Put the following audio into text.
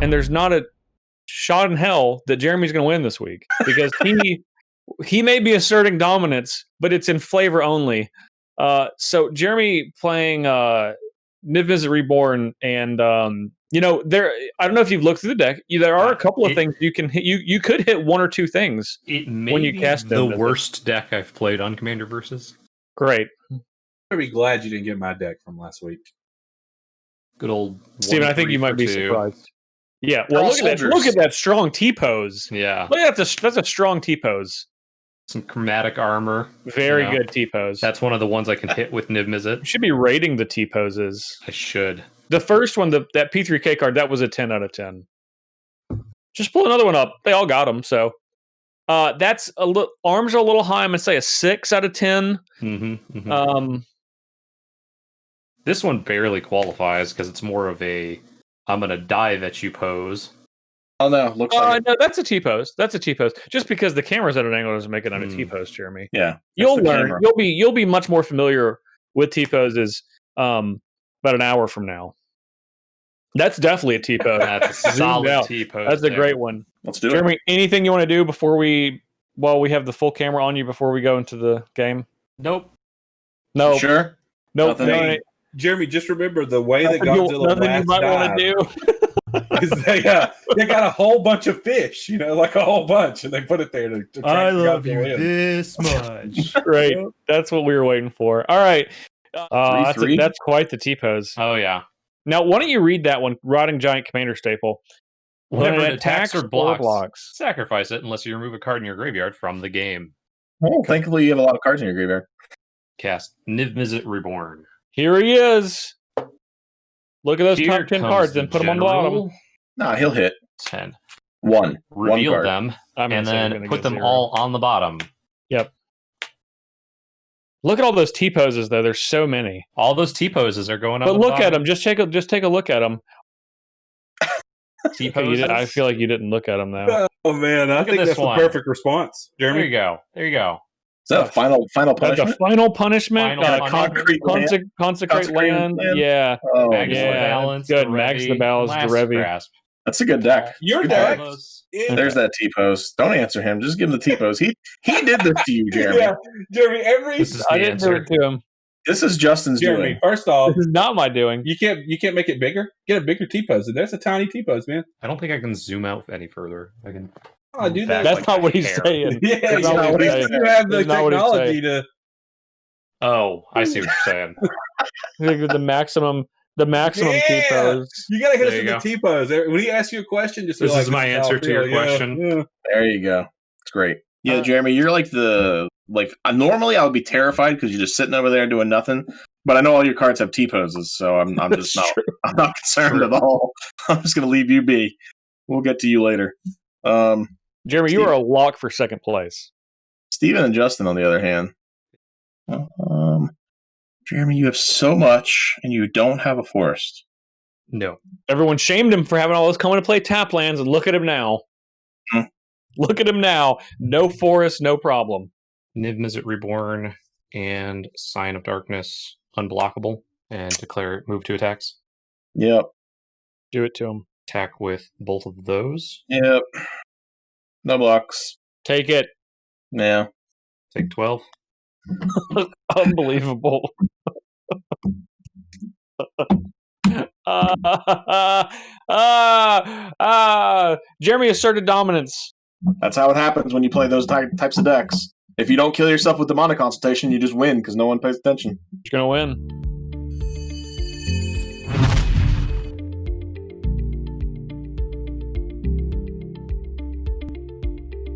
and there's not a shot in hell that Jeremy's going to win this week because he may be asserting dominance, but it's in flavor only. So Jeremy playing Niv Mizzet Reborn, and there. I don't know if you've looked through the deck. There are a couple of things you can hit. You could hit one or two things when you cast the worst deck I've played on Commander Versus. Great. I'd be glad you didn't get my deck from last week. Good old Steven. I think you might be surprised. Yeah. Well, look at that strong T-pose. Yeah. Look at that. That's a strong T-pose. Some chromatic armor. Very good T-pose. That's one of the ones I can hit with Niv Mizzet. You should be rating the T-poses. I should. The first one, that P3K card, that was a 10 out of 10. Just pull another one up. They all got them, so. That's arms are a little high. I'm going to say a 6 out of 10. This one barely qualifies because it's more of a I'm going to dive at you pose. Oh no! Looks like no, that's a T-pose. That's a T-pose. Just because the camera's at an angle doesn't make it on a T-pose, Jeremy. Yeah, you'll learn. Camera. You'll be much more familiar with T-poses about an hour from now. That's definitely a T-pose. That's a solid T-pose. That's a great one. Let's do Jeremy, anything you want to do while we have the full camera on you before we go into the game? Nope. No. Sure. Nope. Jeremy, just remember the way that Godzilla nothing you might want to do. Is they got a whole bunch of fish, like a whole bunch, and they put it there to try I to love you this much. Right. That's what we were waiting for. All right. That's quite the T-pose. Oh, yeah. Now, why don't you read that one? Rotting Giant Commander staple. Whenever it attacks or blocks, sacrifice it unless you remove a card in your graveyard from the game. Well, thankfully you have a lot of cards in your graveyard. Cast Niv Mizzet Reborn. Here he is. Look at those top 10 cards and put them on the bottom. Nah, he'll hit. 10. One. Reveal one card. them, and then put them all on the bottom. Yep. Look at all those T-poses, though. There's so many. All those T-poses are going on the bottom. But look at them. Just take a look at them. T-poses? I feel like you didn't look at them, though. Oh, man. I think that's the perfect response. Jeremy? There you go. Is that a final punishment? That's a final punishment. Consecrate land. Yeah. Oh, Max the Balance. Good. Max the Balance. Derevi. That's a good deck. Your deck. There's that T-pose. Don't answer him. Just give him the T-pose. He did this to you, Jeremy. Yeah, Jeremy. I didn't do it to him. This is Justin's Jeremy, doing. First off, this is not my doing. You can't make it bigger. Get a bigger T-pose. There's a tiny T-pose, man. I don't think I can zoom out any further. I can. Oh, do that. That's not what he's saying. Yeah, you have the technology to. Oh, I see what you're saying. the maximum T-pose. You gotta hit us with the T-pose. When he asks you a question, just this is my answer to your question. Yeah. There you go. It's great. Yeah, Jeremy, you're normally I would be terrified because you're just sitting over there doing nothing. But I know all your cards have T-poses, so I'm just not. I'm not concerned at all. I'm just gonna leave you be. We'll get to you later. Jeremy, you are a lock for second place. Steven and Justin, on the other hand. Jeremy, you have so much, and you don't have a forest. No. Everyone shamed him for having all those coming to play tap lands, and look at him now. Look at him now. No forest, no problem. Niv Mizzet Reborn and Sign of Darkness unblockable, and declare it move to attacks. Yep. Do it to him. Attack with both of those. Yep. No blocks. Take it. Yeah. Take 12. Unbelievable. Jeremy asserted dominance. That's how it happens when you play those types of decks. If you don't kill yourself with Demonic Consultation, you just win because no one pays attention. You're going to win.